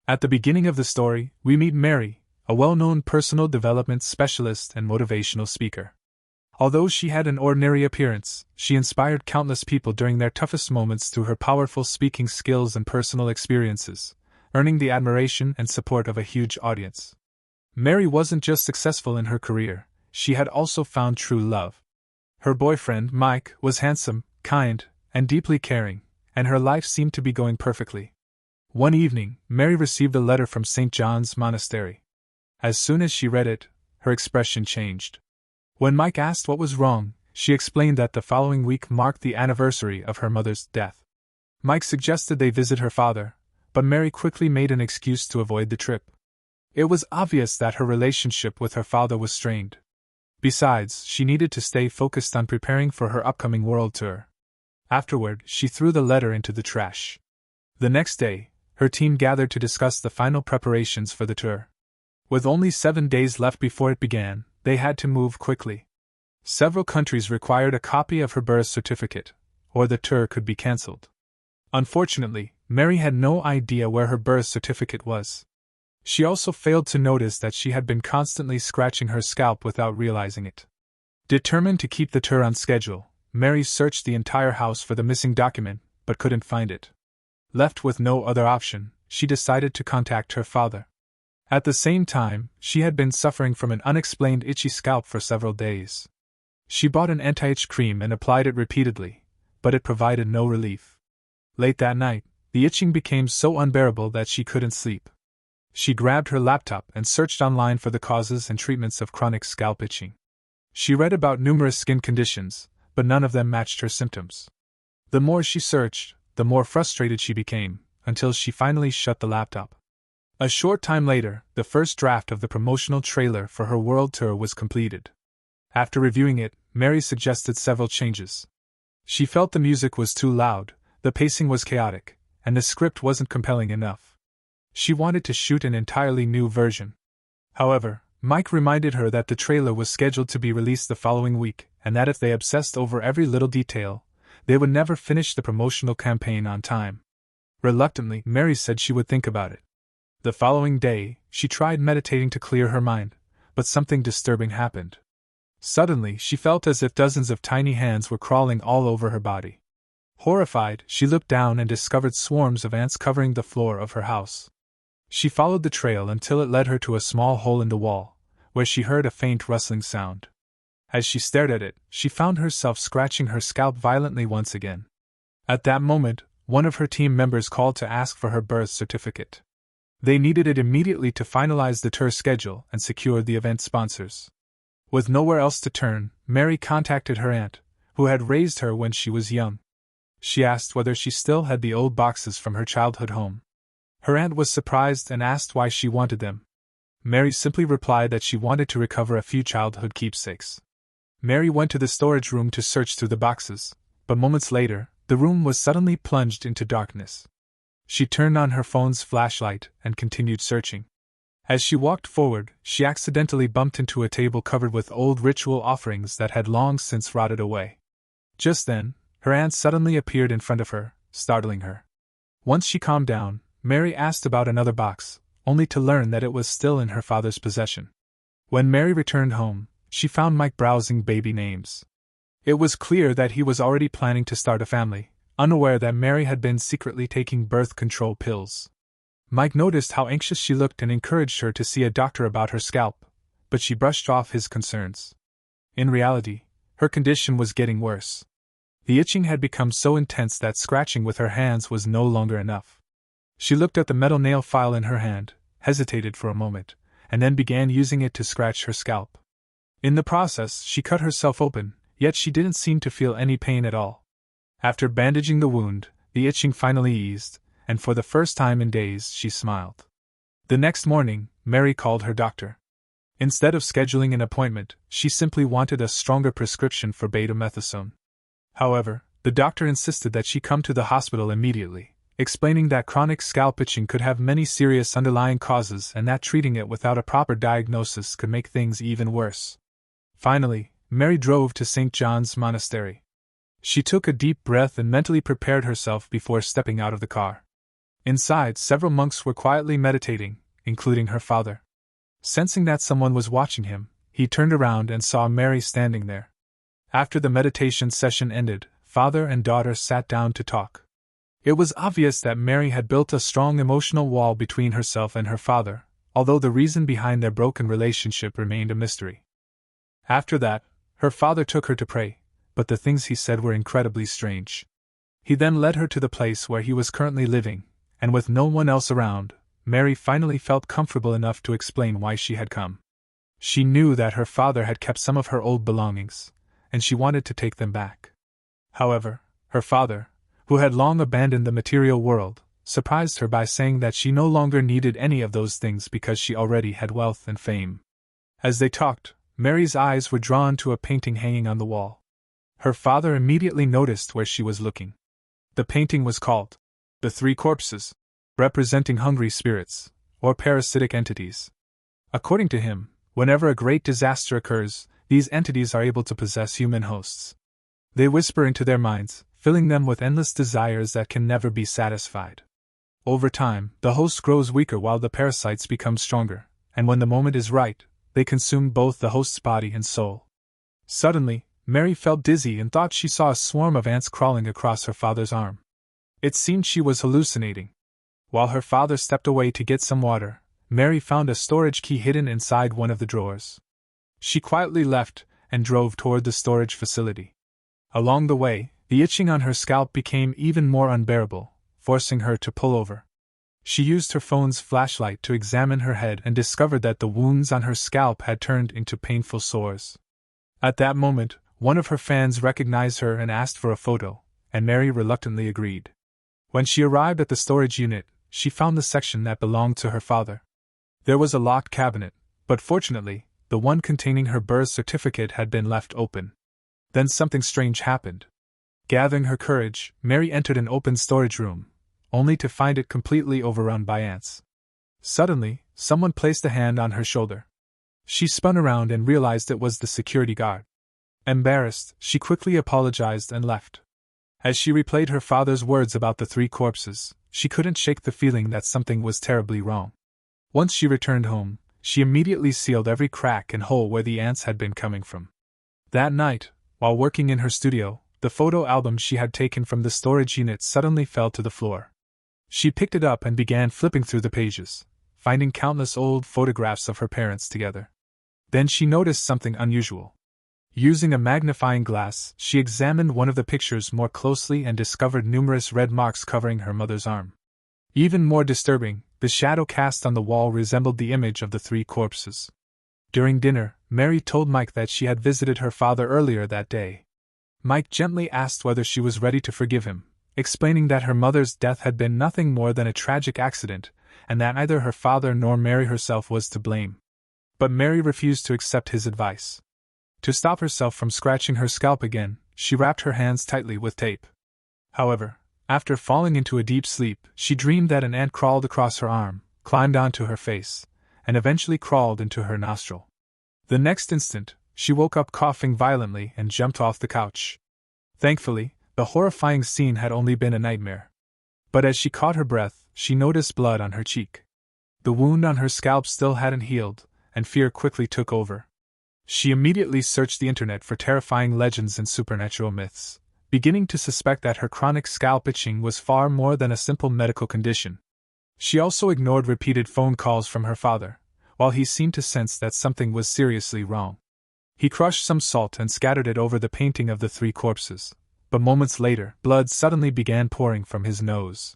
At the beginning of the story, we meet Mary, a well-known personal development specialist and motivational speaker. Although she had an ordinary appearance, she inspired countless people during their toughest moments through her powerful speaking skills and personal experiences, earning the admiration and support of a huge audience. Mary wasn't just successful in her career, she had also found true love. Her boyfriend, Mike, was handsome, kind, and deeply caring, and her life seemed to be going perfectly. One evening, Mary received a letter from St. John's Monastery. As soon as she read it, her expression changed. When Mike asked what was wrong, she explained that the following week marked the anniversary of her mother's death. Mike suggested they visit her father, but Mary quickly made an excuse to avoid the trip. It was obvious that her relationship with her father was strained. Besides, she needed to stay focused on preparing for her upcoming world tour. Afterward, she threw the letter into the trash. The next day, her team gathered to discuss the final preparations for the tour. With only 7 days left before it began, they had to move quickly. Several countries required a copy of her birth certificate, or the tour could be cancelled. Unfortunately, Mary had no idea where her birth certificate was. She also failed to notice that she had been constantly scratching her scalp without realizing it. Determined to keep the tour on schedule, Mary searched the entire house for the missing document, but couldn't find it. Left with no other option, she decided to contact her father. At the same time, she had been suffering from an unexplained itchy scalp for several days. She bought an anti-itch cream and applied it repeatedly, but it provided no relief. Late that night, the itching became so unbearable that she couldn't sleep. She grabbed her laptop and searched online for the causes and treatments of chronic scalp itching. She read about numerous skin conditions, but none of them matched her symptoms. The more she searched, the more frustrated she became, until she finally shut the laptop. A short time later, the first draft of the promotional trailer for her world tour was completed. After reviewing it, Mary suggested several changes. She felt the music was too loud, the pacing was chaotic, and the script wasn't compelling enough. She wanted to shoot an entirely new version. However, Mike reminded her that the trailer was scheduled to be released the following week, and that if they obsessed over every little detail, they would never finish the promotional campaign on time. Reluctantly, Mary said she would think about it. The following day, she tried meditating to clear her mind, but something disturbing happened. Suddenly, she felt as if dozens of tiny hands were crawling all over her body. Horrified, she looked down and discovered swarms of ants covering the floor of her house. She followed the trail until it led her to a small hole in the wall, where she heard a faint rustling sound. As she stared at it, she found herself scratching her scalp violently once again. At that moment, one of her team members called to ask for her birth certificate. They needed it immediately to finalize the tour schedule and secure the event sponsors. With nowhere else to turn, Mary contacted her aunt, who had raised her when she was young. She asked whether she still had the old boxes from her childhood home. Her aunt was surprised and asked why she wanted them. Mary simply replied that she wanted to recover a few childhood keepsakes. Mary went to the storage room to search through the boxes, but moments later, the room was suddenly plunged into darkness. She turned on her phone's flashlight and continued searching. As she walked forward, she accidentally bumped into a table covered with old ritual offerings that had long since rotted away. Just then, her aunt suddenly appeared in front of her, startling her. Once she calmed down, Mary asked about another box, only to learn that it was still in her father's possession. When Mary returned home, she found Mike browsing baby names. It was clear that he was already planning to start a family, unaware that Mary had been secretly taking birth control pills. Mike noticed how anxious she looked and encouraged her to see a doctor about her scalp, but she brushed off his concerns. In reality, her condition was getting worse. The itching had become so intense that scratching with her hands was no longer enough. She looked at the metal nail file in her hand, hesitated for a moment, and then began using it to scratch her scalp. In the process, she cut herself open, yet she didn't seem to feel any pain at all. After bandaging the wound, the itching finally eased, and for the first time in days she smiled. The next morning, Mary called her doctor. Instead of scheduling an appointment, she simply wanted a stronger prescription for betamethasone. However, the doctor insisted that she come to the hospital immediately, explaining that chronic scalp itching could have many serious underlying causes and that treating it without a proper diagnosis could make things even worse. Finally, Mary drove to St. John's Monastery. She took a deep breath and mentally prepared herself before stepping out of the car. Inside, several monks were quietly meditating, including her father. Sensing that someone was watching him, he turned around and saw Mary standing there. After the meditation session ended, father and daughter sat down to talk. It was obvious that Mary had built a strong emotional wall between herself and her father, although the reason behind their broken relationship remained a mystery. After that, her father took her to pray, but the things he said were incredibly strange. He then led her to the place where he was currently living, and with no one else around, Mary finally felt comfortable enough to explain why she had come. She knew that her father had kept some of her old belongings, and she wanted to take them back. However, her father, who had long abandoned the material world, surprised her by saying that she no longer needed any of those things because she already had wealth and fame. As they talked, Mary's eyes were drawn to a painting hanging on the wall. Her father immediately noticed where she was looking. The painting was called The Three Corpses, representing hungry spirits, or parasitic entities. According to him, whenever a great disaster occurs, these entities are able to possess human hosts. They whisper into their minds, filling them with endless desires that can never be satisfied. Over time, the host grows weaker while the parasites become stronger, and when the moment is right, they consume both the host's body and soul. Suddenly, Mary felt dizzy and thought she saw a swarm of ants crawling across her father's arm. It seemed she was hallucinating. While her father stepped away to get some water, Mary found a storage key hidden inside one of the drawers. She quietly left and drove toward the storage facility. Along the way, the itching on her scalp became even more unbearable, forcing her to pull over. She used her phone's flashlight to examine her head and discovered that the wounds on her scalp had turned into painful sores. At that moment, one of her fans recognized her and asked for a photo, and Mary reluctantly agreed. When she arrived at the storage unit, she found the section that belonged to her father. There was a locked cabinet, but fortunately, the one containing her birth certificate had been left open. Then something strange happened. Gathering her courage, Mary entered an open storage room, only to find it completely overrun by ants. Suddenly, someone placed a hand on her shoulder. She spun around and realized it was the security guard. Embarrassed, she quickly apologized and left. As she replayed her father's words about the three corpses, she couldn't shake the feeling that something was terribly wrong. Once she returned home, she immediately sealed every crack and hole where the ants had been coming from. That night, while working in her studio, the photo album she had taken from the storage unit suddenly fell to the floor. She picked it up and began flipping through the pages, finding countless old photographs of her parents together. Then she noticed something unusual. Using a magnifying glass, she examined one of the pictures more closely and discovered numerous red marks covering her mother's arm. Even more disturbing, the shadow cast on the wall resembled the image of the three corpses. During dinner, Mary told Mike that she had visited her father earlier that day. Mike gently asked whether she was ready to forgive him, explaining that her mother's death had been nothing more than a tragic accident, and that neither her father nor Mary herself was to blame. But Mary refused to accept his advice. To stop herself from scratching her scalp again, she wrapped her hands tightly with tape. However, after falling into a deep sleep, she dreamed that an ant crawled across her arm, climbed onto her face, and eventually crawled into her nostril. The next instant, she woke up coughing violently and jumped off the couch. Thankfully, the horrifying scene had only been a nightmare. But as she caught her breath, she noticed blood on her cheek. The wound on her scalp still hadn't healed, and fear quickly took over. She immediately searched the internet for terrifying legends and supernatural myths, beginning to suspect that her chronic scalp itching was far more than a simple medical condition. She also ignored repeated phone calls from her father, while he seemed to sense that something was seriously wrong. He crushed some salt and scattered it over the painting of the three corpses, but moments later, blood suddenly began pouring from his nose.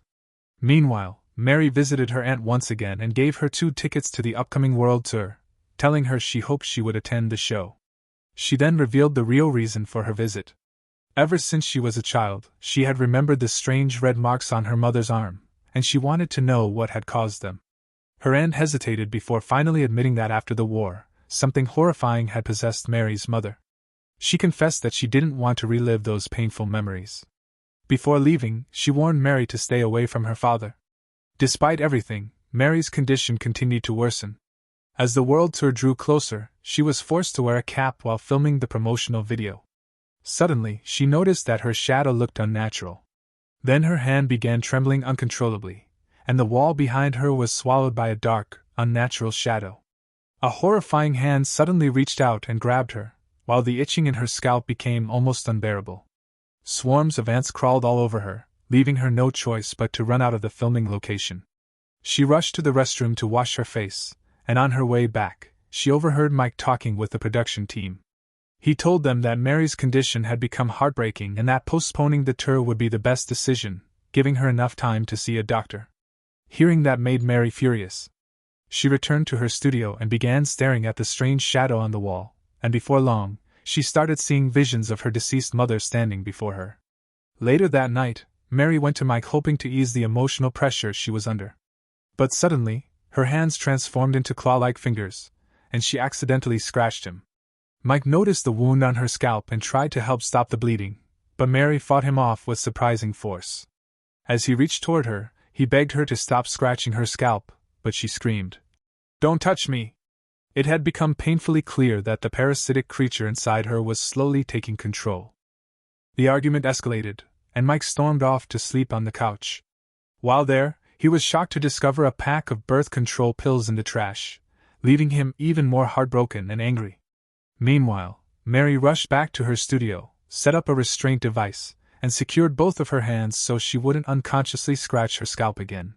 Meanwhile, Mary visited her aunt once again and gave her 2 tickets to the upcoming world tour, telling her she hoped she would attend the show. She then revealed the real reason for her visit. Ever since she was a child, she had remembered the strange red marks on her mother's arm, and she wanted to know what had caused them. Her aunt hesitated before finally admitting that after the war, something horrifying had possessed Mary's mother. She confessed that she didn't want to relive those painful memories. Before leaving, she warned Mary to stay away from her father. Despite everything, Mary's condition continued to worsen. As the world tour drew closer, she was forced to wear a cap while filming the promotional video. Suddenly, she noticed that her shadow looked unnatural. Then her hand began trembling uncontrollably, and the wall behind her was swallowed by a dark, unnatural shadow. A horrifying hand suddenly reached out and grabbed her, while the itching in her scalp became almost unbearable. Swarms of ants crawled all over her, leaving her no choice but to run out of the filming location. She rushed to the restroom to wash her face, and on her way back, she overheard Mike talking with the production team. He told them that Mary's condition had become heartbreaking and that postponing the tour would be the best decision, giving her enough time to see a doctor. Hearing that made Mary furious. She returned to her studio and began staring at the strange shadow on the wall, and before long, she started seeing visions of her deceased mother standing before her. Later that night, Mary went to Mike hoping to ease the emotional pressure she was under. But suddenly, her hands transformed into claw-like fingers, and she accidentally scratched him. Mike noticed the wound on her scalp and tried to help stop the bleeding, but Mary fought him off with surprising force. As he reached toward her, he begged her to stop scratching her scalp, but she screamed, "Don't touch me!" It had become painfully clear that the parasitic creature inside her was slowly taking control. The argument escalated, and Mike stormed off to sleep on the couch. While there, he was shocked to discover a pack of birth control pills in the trash, leaving him even more heartbroken and angry. Meanwhile, Mary rushed back to her studio, set up a restraint device, and secured both of her hands so she wouldn't unconsciously scratch her scalp again.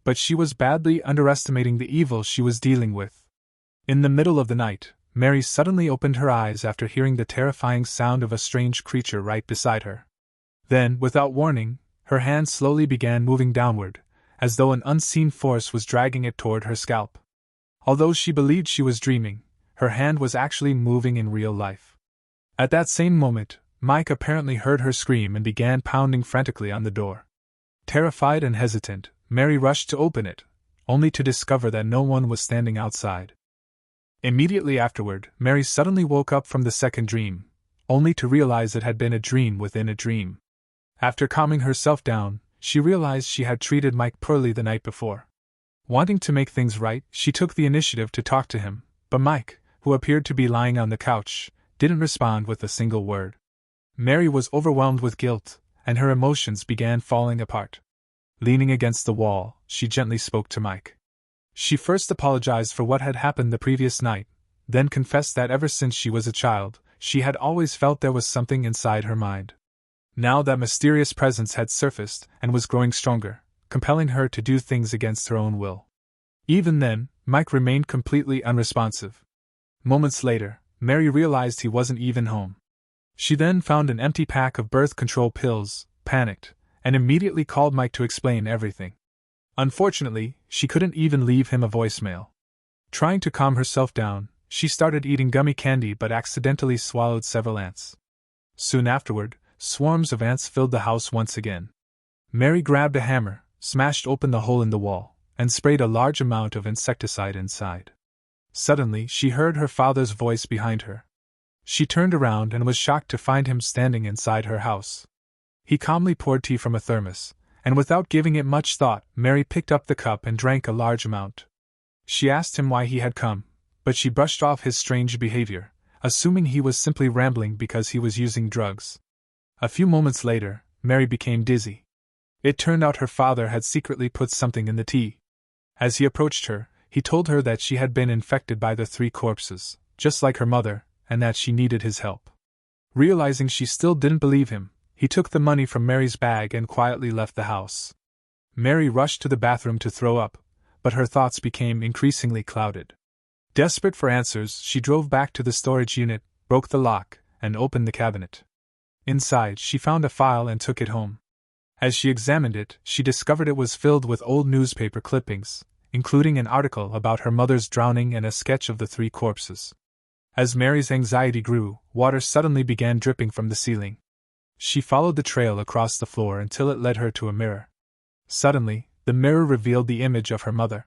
But she was badly underestimating the evil she was dealing with. In the middle of the night, Mary suddenly opened her eyes after hearing the terrifying sound of a strange creature right beside her. Then, without warning, her hand slowly began moving downward, as though an unseen force was dragging it toward her scalp. Although she believed she was dreaming, her hand was actually moving in real life. At that same moment, Mike apparently heard her scream and began pounding frantically on the door. Terrified and hesitant, Mary rushed to open it, only to discover that no one was standing outside. Immediately afterward, Mary suddenly woke up from the second dream, only to realize it had been a dream within a dream. After calming herself down, she realized she had treated Mike poorly the night before. Wanting to make things right, she took the initiative to talk to him, but Mike, who appeared to be lying on the couch, didn't respond with a single word. Mary was overwhelmed with guilt, and her emotions began falling apart. Leaning against the wall, she gently spoke to Mike. She first apologized for what had happened the previous night, then confessed that ever since she was a child, she had always felt there was something inside her mind. Now that mysterious presence had surfaced and was growing stronger, compelling her to do things against her own will. Even then, Mike remained completely unresponsive. Moments later, Mary realized he wasn't even home. She then found an empty pack of birth control pills, panicked, and immediately called Mike to explain everything. Unfortunately, she couldn't even leave him a voicemail. Trying to calm herself down, she started eating gummy candy but accidentally swallowed several ants. Soon afterward, swarms of ants filled the house once again. Mary grabbed a hammer, smashed open the hole in the wall, and sprayed a large amount of insecticide inside. Suddenly, she heard her father's voice behind her. She turned around and was shocked to find him standing inside her house. He calmly poured tea from a thermos, and without giving it much thought, Mary picked up the cup and drank a large amount. She asked him why he had come, but she brushed off his strange behavior, assuming he was simply rambling because he was using drugs. A few moments later, Mary became dizzy. It turned out her father had secretly put something in the tea. As he approached her, he told her that she had been infected by the 3 corpses, just like her mother, and that she needed his help. Realizing she still didn't believe him, he took the money from Mary's bag and quietly left the house. Mary rushed to the bathroom to throw up, but her thoughts became increasingly clouded. Desperate for answers, she drove back to the storage unit, broke the lock, and opened the cabinet. Inside, she found a file and took it home. As she examined it, she discovered it was filled with old newspaper clippings, including an article about her mother's drowning and a sketch of the 3 corpses. As Mary's anxiety grew, water suddenly began dripping from the ceiling. She followed the trail across the floor until it led her to a mirror. Suddenly, the mirror revealed the image of her mother.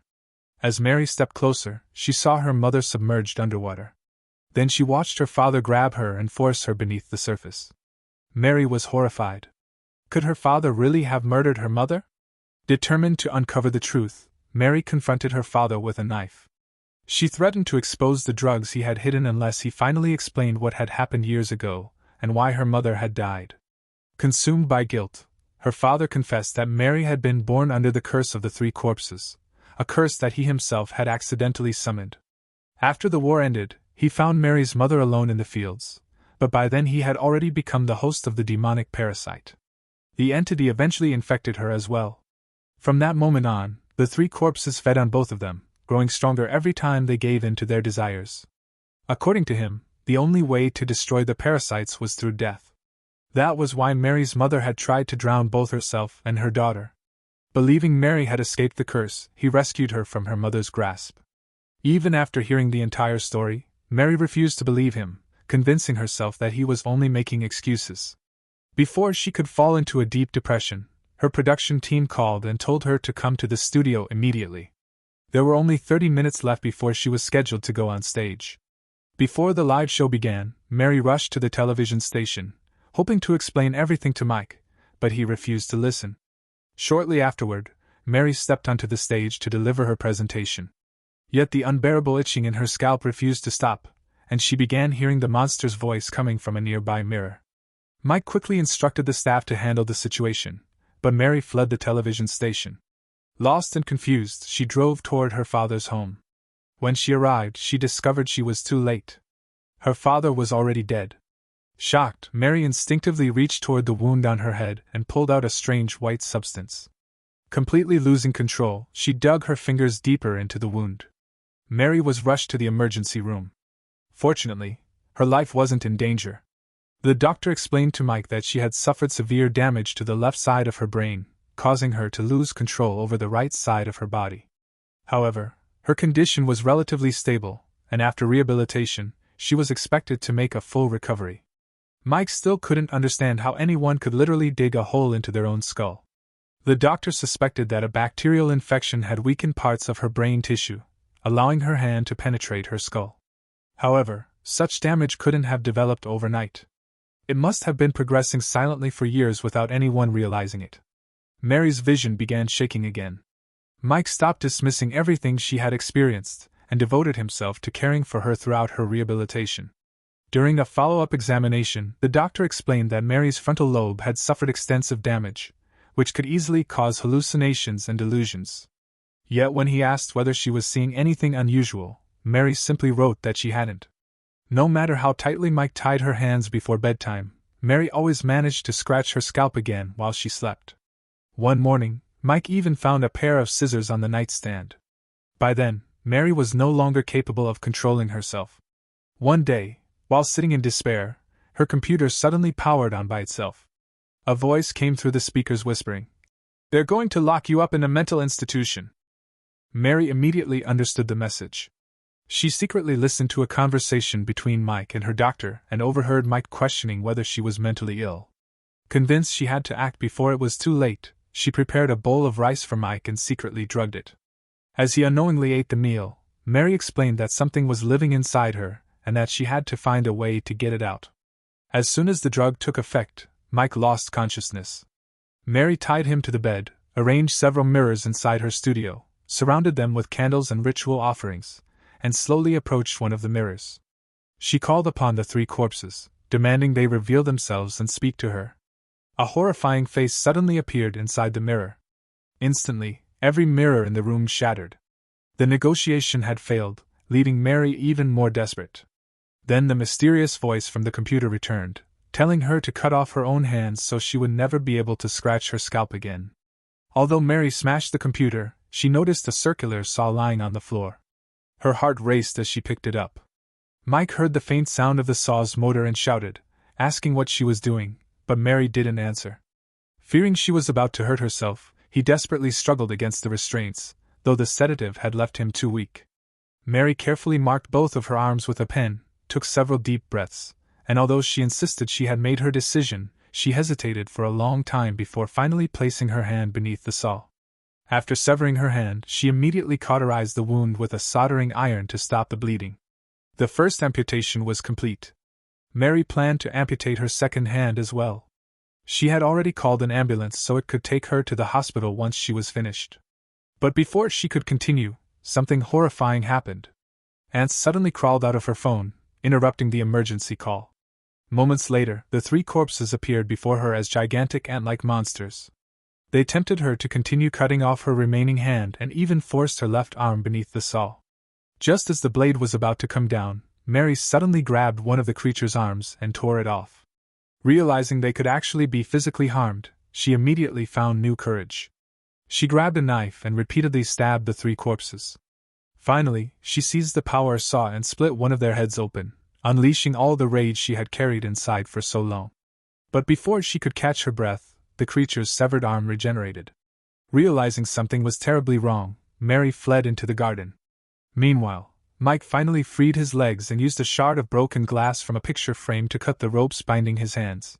As Mary stepped closer, she saw her mother submerged underwater. Then she watched her father grab her and force her beneath the surface. Mary was horrified. Could her father really have murdered her mother? Determined to uncover the truth, Mary confronted her father with a knife. She threatened to expose the drugs he had hidden unless he finally explained what had happened years ago, and why her mother had died. Consumed by guilt, Her father confessed that Mary had been born under the curse of the three corpses, a curse that he himself had accidentally summoned. After the war ended, he found Mary's mother alone in the fields, but by then he had already become the host of the demonic parasite. The entity eventually infected her as well. From that moment on, the three corpses fed on both of them, growing stronger every time they gave in to their desires. According to him, the only way to destroy the parasites was through death. That was why Mary's mother had tried to drown both herself and her daughter. Believing Mary had escaped the curse, he rescued her from her mother's grasp. Even after hearing the entire story, Mary refused to believe him, convincing herself that he was only making excuses. Before she could fall into a deep depression, her production team called and told her to come to the studio immediately. There were only 30 minutes left before she was scheduled to go on stage. Before the live show began, Mary rushed to the television station, hoping to explain everything to Mike, but he refused to listen. Shortly afterward, Mary stepped onto the stage to deliver her presentation. Yet the unbearable itching in her scalp refused to stop, and she began hearing the monster's voice coming from a nearby mirror. Mike quickly instructed the staff to handle the situation, but Mary fled the television station. Lost and confused, she drove toward her father's home. When she arrived, she discovered she was too late. Her father was already dead. Shocked, Mary instinctively reached toward the wound on her head and pulled out a strange white substance. Completely losing control, she dug her fingers deeper into the wound. Mary was rushed to the emergency room. Fortunately, her life wasn't in danger. The doctor explained to Mike that she had suffered severe damage to the left side of her brain, causing her to lose control over the right side of her body. However, her condition was relatively stable, and after rehabilitation, she was expected to make a full recovery. Mike still couldn't understand how anyone could literally dig a hole into their own skull. The doctor suspected that a bacterial infection had weakened parts of her brain tissue, allowing her hand to penetrate her skull. However, such damage couldn't have developed overnight. It must have been progressing silently for years without anyone realizing it. Mary's vision began shaking again. Mike stopped dismissing everything she had experienced and devoted himself to caring for her throughout her rehabilitation. During a follow-up examination, the doctor explained that Mary's frontal lobe had suffered extensive damage, which could easily cause hallucinations and delusions. Yet when he asked whether she was seeing anything unusual, Mary simply wrote that she hadn't. No matter how tightly Mike tied her hands before bedtime, Mary always managed to scratch her scalp again while she slept. One morning, Mike even found a pair of scissors on the nightstand. By then, Mary was no longer capable of controlling herself. One day, while sitting in despair, her computer suddenly powered on by itself. A voice came through the speakers whispering, "They're going to lock you up in a mental institution." Mary immediately understood the message. She secretly listened to a conversation between Mike and her doctor and overheard Mike questioning whether she was mentally ill. Convinced she had to act before it was too late, she prepared a bowl of rice for Mike and secretly drugged it. As he unknowingly ate the meal, Mary explained that something was living inside her and that she had to find a way to get it out. As soon as the drug took effect, Mike lost consciousness. Mary tied him to the bed, arranged several mirrors inside her studio, surrounded them with candles and ritual offerings, and slowly approached one of the mirrors. She called upon the three corpses, demanding they reveal themselves and speak to her. A horrifying face suddenly appeared inside the mirror. Instantly, every mirror in the room shattered. The negotiation had failed, leaving Mary even more desperate. Then the mysterious voice from the computer returned, telling her to cut off her own hands so she would never be able to scratch her scalp again. Although Mary smashed the computer, she noticed a circular saw lying on the floor. Her heart raced as she picked it up. Mike heard the faint sound of the saw's motor and shouted, asking what she was doing, but Mary didn't answer. Fearing she was about to hurt herself, he desperately struggled against the restraints, though the sedative had left him too weak. Mary carefully marked both of her arms with a pen, took several deep breaths, and although she insisted she had made her decision, she hesitated for a long time before finally placing her hand beneath the saw. After severing her hand, she immediately cauterized the wound with a soldering iron to stop the bleeding. The first amputation was complete. Mary planned to amputate her second hand as well. She had already called an ambulance so it could take her to the hospital once she was finished. But before she could continue, something horrifying happened. Ants suddenly crawled out of her phone, interrupting the emergency call. Moments later, the three corpses appeared before her as gigantic ant-like monsters. They tempted her to continue cutting off her remaining hand and even forced her left arm beneath the saw. Just as the blade was about to come down, Mary suddenly grabbed one of the creature's arms and tore it off. Realizing they could actually be physically harmed, she immediately found new courage. She grabbed a knife and repeatedly stabbed the three corpses. Finally, she seized the power saw and split one of their heads open, unleashing all the rage she had carried inside for so long. But before she could catch her breath, the creature's severed arm regenerated. Realizing something was terribly wrong, Mary fled into the garden. Meanwhile, Mike finally freed his legs and used a shard of broken glass from a picture frame to cut the ropes binding his hands.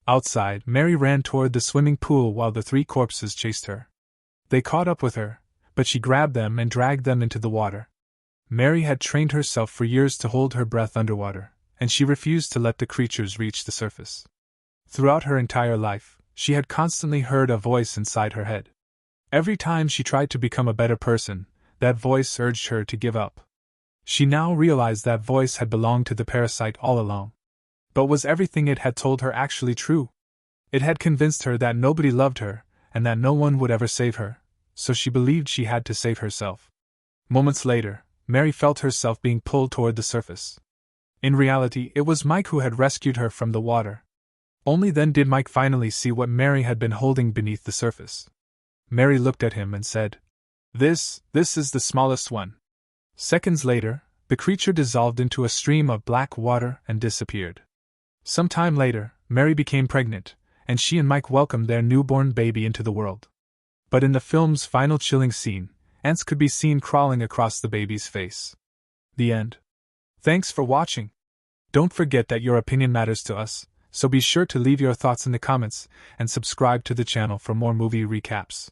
Outside, Mary ran toward the swimming pool while the three corpses chased her. They caught up with her, but she grabbed them and dragged them into the water. Mary had trained herself for years to hold her breath underwater, and she refused to let the creatures reach the surface. Throughout her entire life, she had constantly heard a voice inside her head. Every time she tried to become a better person, that voice urged her to give up. She now realized that voice had belonged to the parasite all along. But was everything it had told her actually true? It had convinced her that nobody loved her, and that no one would ever save her, so she believed she had to save herself. Moments later, Mary felt herself being pulled toward the surface. In reality, it was Mike who had rescued her from the water. Only then did Mike finally see what Mary had been holding beneath the surface. Mary looked at him and said, This is the smallest one." Seconds later, the creature dissolved into a stream of black water and disappeared. Some time later, Mary became pregnant, and she and Mike welcomed their newborn baby into the world. But in the film's final chilling scene, ants could be seen crawling across the baby's face. The end. Thanks for watching. Don't forget that your opinion matters to us, so be sure to leave your thoughts in the comments and subscribe to the channel for more movie recaps.